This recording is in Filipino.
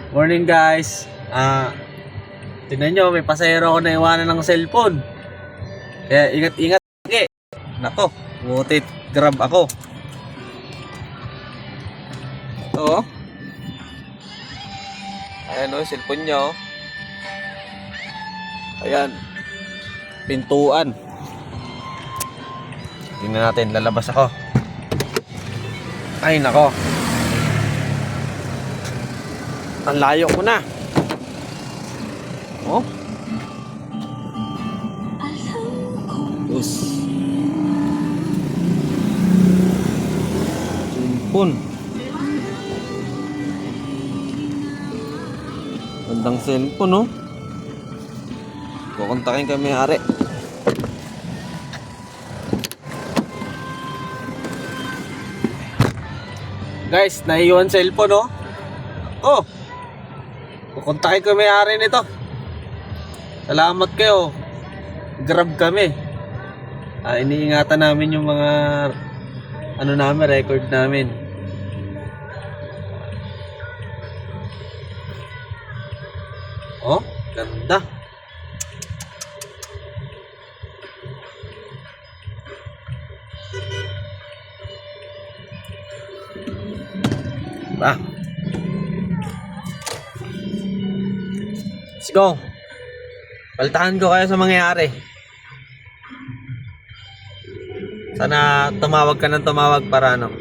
Morning guys. Tingnan nyo, may pasahero ako na iwanan ng cellphone. Kaya ingat-ingat lagi. Nako, butit grab ako. Ito oh. Ayan oh, cellphone niya oh. Ayan. Pintuan. Tingnan natin, lalabas ako. Ay nako. Ang layo ko na. Oh. Us. Cellphone. Gandang cellphone, no? Kukontakin kami may-ari. Guys, naiwan cellphone, no? Oh. Kukontakin ko may-ari nito. Salamat kayo. Grab kami. Iniingatan namin yung mga ano namin, record namin. Oh, ganda. Ba. Let's go. Baltahan ko kayo sa mangyayari. Sana tumawag ka ng tumawag para ano.